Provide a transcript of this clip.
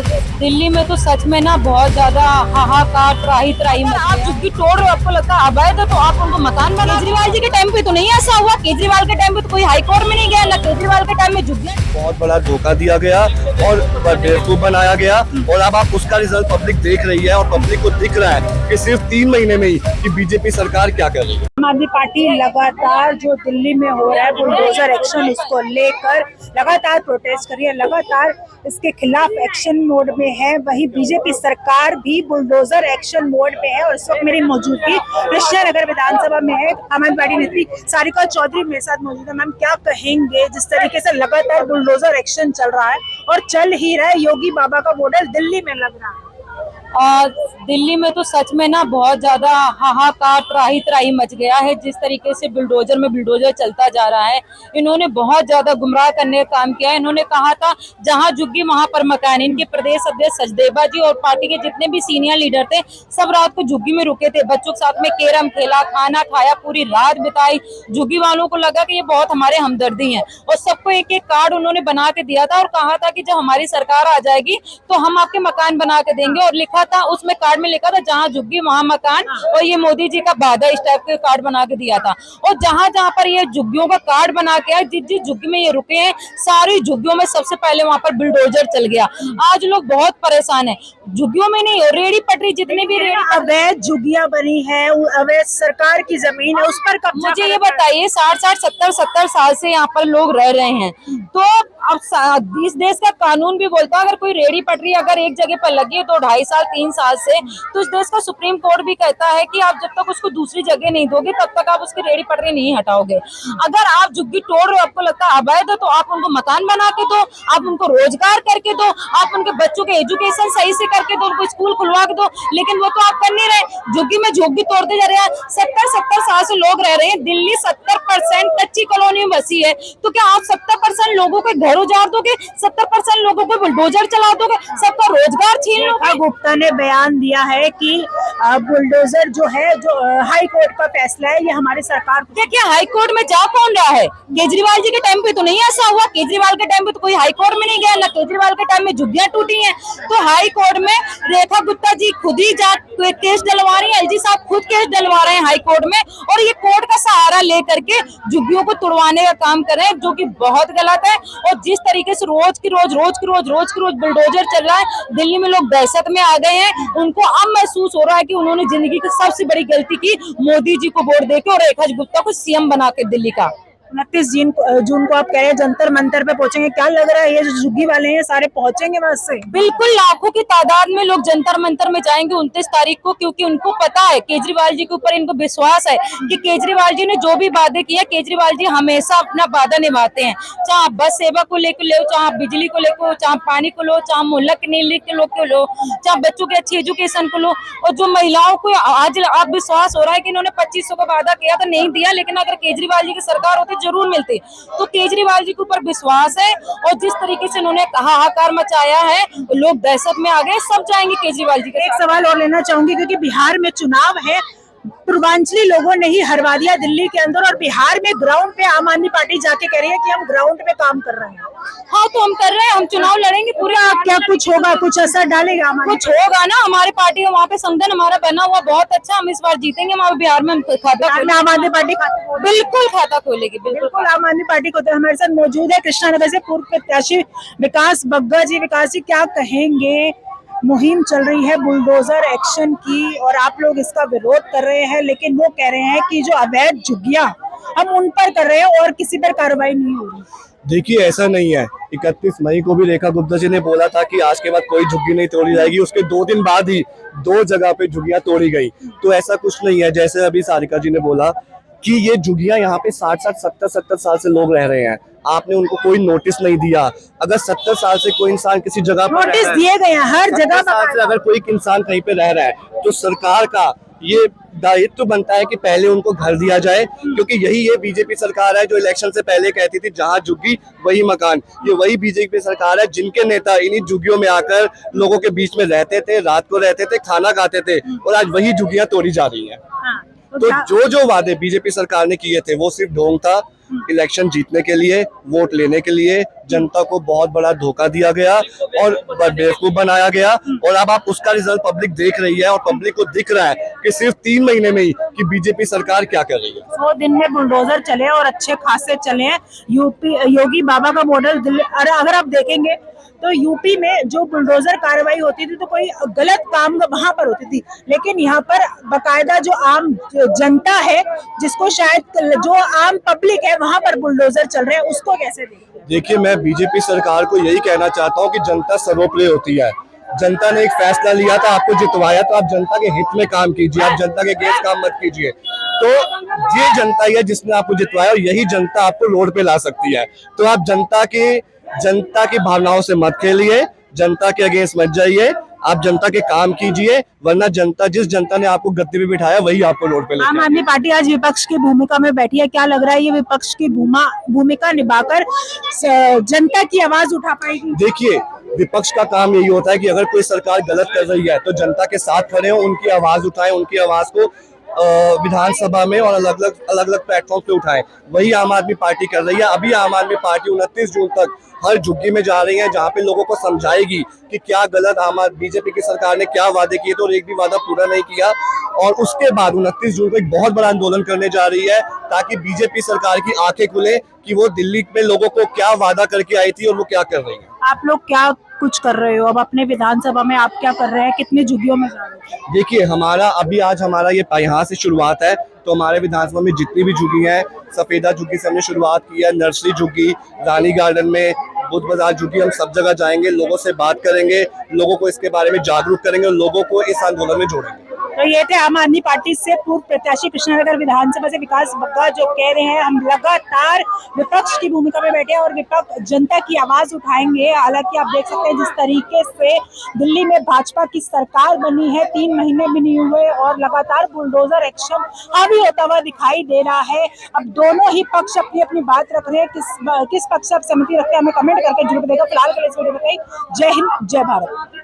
दिल्ली में तो सच में ना बहुत ज्यादा हाहाकार त्राही त्राही मच गया। आप झुग्गी तोड़ रहे हो, आपको लगता है अवैध है तो आप उनको मकान बना। केजरीवाल जी के टाइम पे तो नहीं ऐसा हुआ। केजरीवाल के टाइम पे तो कोई हाई कोर्ट में नहीं गया ना। केजरीवाल के टाइम में झुग्गियां बहुत बड़ा धोखा दिया गया और बेवकूफ बनाया गया और अब आप उसका रिजल्ट पब्लिक देख रही है और पब्लिक को दिख रहा है कि सिर्फ 3 महीने में ही कि बीजेपी सरकार क्या कर रही है। आम आदमी पार्टी लगातार जो दिल्ली में हो रहा है बुलडोजर एक्शन, इसको लेकर लगातार प्रोटेस्ट कर रही है, लगातार इसके खिलाफ एक्शन मोड में है। वहीं बीजेपी सरकार भी बुलडोजर एक्शन मोड में है और इस वक्त मेरी मौजूदगी कृष्णा नगर विधानसभा में है। आम आदमी पार्टी नेत्री सारिका चौधरी मेरे साथ मौजूद है। मैम, क्या कहेंगे जिस तरीके से लगातार बुलडोजर एक्शन चल रहा है और चल ही रहा है, योगी बाबा का मॉडल दिल्ली में लग रहा है? दिल्ली में तो सच में ना बहुत ज्यादा हाहाकार त्राही त्राही मच गया है। जिस तरीके से बुलडोजर में बुलडोजर चलता जा रहा है, इन्होंने बहुत ज्यादा गुमराह करने का काम किया है। इन्होंने कहा था जहां झुग्गी वहां पर मकान। इनके प्रदेश अध्यक्ष सचदेवा जी और पार्टी के जितने भी सीनियर लीडर थे सब रात को झुग्गी में रुके थे। बच्चों के साथ में कैरम खेला, खाना खाया, पूरी रात बिताई। झुग्गी वालों को लगा कि ये बहुत हमारे हमदर्दी हैं और सबको एक एक कार्ड उन्होंने बना के दिया था और कहा था कि जब हमारी सरकार आ जाएगी तो हम आपके मकान बना के देंगे। और लिखा था उसमें, कार्ड में लिखा था जहां झुग्गी वहां मकान, और ये मोदी जी का वादा इस टाइप के कार्ड बना के दिया था। और जहां जहां पर ये झुग्गियों का कार्ड बना के आए, जिस जिस झुग्गी में ये रुके हैं सारी झुग्गियों में सबसे पहले वहां पर बुलडोजर चल गया। आज लोग बहुत परेशान है। झुग्गियों में नहीं, रेडी पटरी जितने भी अवैध झुग्गियां बनी है, अवैध सरकार की जमीन है, उस पर कब्जा। मुझे ये बताइए, 60-70 साल से यहाँ पर लोग रह रहे हैं, तो अब इस देश का कानून भी बोलता है अगर कोई रेडी पटरी अगर एक जगह पर लगी है तो 2.5 साल 3 साल से, तो इस देश का सुप्रीम कोर्ट भी कहता है कि आप जब तक उसको दूसरी जगह नहीं दोगे तब तक आप उसकी रेडी पटरी नहीं हटाओगे। अगर आप झुग्गी तोड़ रहे हो, आपको लगता है अवैध है, तो आप उनको मकान बना के दो, आप उनको रोजगार करके दो, आप उनके बच्चों के एजुकेशन सही से करके दो, उनको स्कूल खुलवा के दो। लेकिन वो तो आप कर नहीं रहे, झुग्गी में झुग्गी तोड़ते जा रहे हैं। 70 साल से लोग रह रहे हैं। दिल्ली 70% कच्ची कॉलोनी में बसी है, तो क्या आप 70% लोगों के घर उजाड़ दोगे? 70% लोगों को बुलडोजर चला दोगे? सबका रोजगार छीन लोगे? गुप्ता ने बयान दिया है कि बुलडोजर जो है, जो हाई कोर्ट का फैसला है, ये हमारी सरकार क्या हाई कोर्ट में जा कौन रहा है? केजरीवाल जी के टाइम पे तो नहीं ऐसा हुआ। केजरीवाल के टाइम पे तो कोई हाई कोर्ट में नहीं गया ना। केजरीवाल के टाइम में झुग्गियां टूटी हैं, तो हाई कोर्ट में रेखा गुप्ता जी खुद ही जा केस डलवा रही है। एलजी साहब खुद केस डलवा रहे हैं हाई कोर्ट में, और ये कोर्ट का सहारा लेकर के झुग्गियों को तुड़वाने का काम कर रहे हैं, जो कि बहुत गलत है। और जिस तरीके से रोज की रोज बुलडोजर चल रहा है, दिल्ली में लोग दहशत में आ गए हैं। उनको अब महसूस हो रहा है कि उन्होंने जिंदगी की सबसे बड़ी गलती की, मोदी जी को वोट देके और रेखा गुप्ता को सीएम बना के दिल्ली का। 29 जून को आप कह रहे हैं जंतर मंतर पे पहुंचेंगे, क्या लग रहा है ये जो झुग्गी वाले हैं सारे पहुंचेंगे वहां से? बिल्कुल, लाखों की तादाद में लोग जंतर मंतर में जाएंगे 29 तारीख को, क्योंकि उनको पता है, केजरीवाल जी के ऊपर इनको विश्वास है कि केजरीवाल जी ने जो भी वादे किए, केजरीवाल जी हमेशा अपना वादा निभाते हैं। चाहे बस सेवा को लेकर लो, चाहे बिजली को लेकर, चाहे पानी को लो, चाहे मोहल्ला क्लिनिक को लो, चाहे बच्चों की अच्छी एजुकेशन को लो। और जो महिलाओं को आज आप विश्वास हो रहा है कि इन्होंने 2500 का वादा किया था, नहीं दिया, लेकिन अगर केजरीवाल जी की सरकार होती जरूर मिलते। तो केजरीवाल जी के ऊपर विश्वास है, और जिस तरीके से उन्होंने हाहाकार मचाया है, लोग दहशत में आ गए, सब जाएंगे केजरीवाल जी के। एक सवाल और लेना चाहूंगी, क्योंकि बिहार में चुनाव है, पूर्वांचली लोगों ने ही हरवा दिया दिल्ली के अंदर, और बिहार में ग्राउंड पे आम आदमी पार्टी जाके कह रही है कि हम ग्राउंड पे काम कर रहे हैं। हाँ, तो हम कर रहे हैं, हम चुनाव लड़ेंगे पूरे। क्या कुछ होगा, कुछ असर डालेगा? कुछ होगा ना, हमारी पार्टी वहाँ पे संगठन हमारा बना हुआ बहुत अच्छा, हम इस बार जीतेंगे। हमारे बिहार में खाता आम आदमी पार्टी बिल्कुल खाता खोलेगी, बिल्कुल आम आदमी पार्टी को। तो हमारे साथ मौजूद है कृष्णा नगर से पूर्व प्रत्याशी विकास बग्गा जी। विकास जी, क्या कहेंगे? मुहिम चल रही है बुलडोजर एक्शन की और आप लोग इसका विरोध कर रहे हैं, लेकिन वो कह रहे हैं कि जो अवैध झुग्गियां हम उन पर कर रहे हैं और किसी पर कार्रवाई नहीं हो रही। देखिए, ऐसा नहीं है। 31 मई को भी रेखा गुप्ता जी ने बोला था कि आज के बाद कोई झुग्गी नहीं तोड़ी जाएगी। उसके 2 दिन बाद ही 2 जगह पे झुग्गियां तोड़ी गई। तो ऐसा कुछ नहीं है, जैसे अभी सारिका जी ने बोला कि ये झुग्गियां यहाँ पे 60-60, 70-70 साल से लोग रह रहे हैं। आपने उनको कोई नोटिस नहीं दिया। अगर 70 साल से कोई इंसान किसी जगह पर नोटिस दिए गए हैं हर जगह से, अगर कोई इंसान कहीं पे रह रहा है, तो सरकार का ये दायित्व बनता है कि पहले उनको घर दिया जाए, क्योंकि ये बीजेपी सरकार है जो इलेक्शन से पहले कहती थी जहां झुग्गी वही मकान। ये वही बीजेपी सरकार है जिनके नेता इन्हीं झुग्गियों में आकर लोगों के बीच में रहते थे, रात को रहते थे, खाना खाते थे, और आज वही झुग्गियां तोड़ी जा रही हैं। तो जो वादे बीजेपी सरकार ने किए थे वो सिर्फ ढोंग था, इलेक्शन जीतने के लिए, वोट लेने के लिए, जनता को बहुत बड़ा धोखा दिया गया और बेवकूफ बनाया गया, और अब आप उसका रिजल्ट पब्लिक देख रही है और पब्लिक को दिख रहा है कि सिर्फ 3 महीने में ही कि बीजेपी सरकार क्या कर रही है। 100 दिन में बुलडोजर चले और अच्छे खासे चले हैं। यूपी योगी बाबा का मॉडल दिल्ली, अगर आप देखेंगे तो यूपी में जो बुलडोजर कार्रवाई होती थी तो कोई गलत काम वहां पर होती थी, लेकिन यहाँ पर बकायदा जो आम जनता है, जिसको शायद जो आम पब्लिक है, वहां पर बुलडोजर चल रहे हैं, उसको कैसे देखते हैं? देखिए, मैं बीजेपी सरकार को यही कहना चाहता हूँ कि जनता सर्वोपरि होती है। जनता ने एक फैसला लिया था, आपको जितवाया, तो आप जनता के हित में काम कीजिए, आप जनता के अगेंस्ट काम मत कीजिए। तो ये जनता ही है जिसने आपको जितवाया, और यही जनता आपको रोड पे ला सकती है। तो आप जनता की भावनाओं से मत खेलिए, जनता के अगेंस्ट मत जाइए, आप जनता के काम कीजिए, वरना जिस जनता ने आपको गद्दी पे बिठाया वही आपको रोड पे ले आम आदमी पार्टी आज विपक्ष की भूमिका में बैठी है, क्या लग रहा है ये विपक्ष की भूमिका निभाकर जनता की आवाज उठा पाएगी? देखिए, विपक्ष का काम यही होता है कि अगर कोई सरकार गलत कर रही है तो जनता के साथ खड़े हो, उनकी आवाज उठाएं, उनकी आवाज को विधानसभा में और अलग अलग प्लेटफॉर्म पे उठाएं। वही आम आदमी पार्टी कर रही है। अभी आम आदमी पार्टी 29 जून तक हर झुग्गी में जा रही है, जहाँ पे लोगों को समझाएगी कि क्या गलत बीजेपी की सरकार ने क्या वादे किए तो एक भी वादा पूरा नहीं किया, और उसके बाद 29 जून को एक बहुत बड़ा आंदोलन करने जा रही है, ताकि बीजेपी सरकार की आंखें खुले कि वो दिल्ली में लोगों को क्या वादा करके आई थी और वो क्या कर रही है। आप लोग क्या कुछ कर रहे हो अब अपने विधानसभा में? आप क्या कर रहे हैं, कितनी झुग्गियों में जा रहे हैं? देखिए, आज हमारा ये यहाँ से शुरुआत है, तो हमारे विधानसभा में जितनी भी झुग्गी हैं, सफेदा झुग्गी से हमने शुरुआत की है, नर्सरी झुग्गी, रानी गार्डन में, बुद्ध बाजार झुग्गी, हम सब जगह जाएंगे, लोगों से बात करेंगे, लोगों को इसके बारे में जागरूक करेंगे और लोगों को इस आंदोलन में जोड़ेंगे। तो ये थे आम आदमी पार्टी से पूर्व प्रत्याशी कृष्णनगर विधानसभा से विकास बग्गा, जो कह रहे हैं हम लगातार विपक्ष की भूमिका में बैठे हैं और विपक्ष जनता की आवाज उठाएंगे। हालांकि आप देख सकते हैं जिस तरीके से दिल्ली में भाजपा की सरकार बनी है, 3 महीने भी नहीं हुए और लगातार बुलडोजर एक्शन हावी होता हुआ दिखाई दे रहा है। अब दोनों ही पक्ष अपनी अपनी बात रख रहे हैं, किस पक्ष से आप सहमति रखते हैं हमें कमेंट करके जरूर बताइएगा। फिलहाल के लिए इस वीडियो में जय हिंद, जय भारत।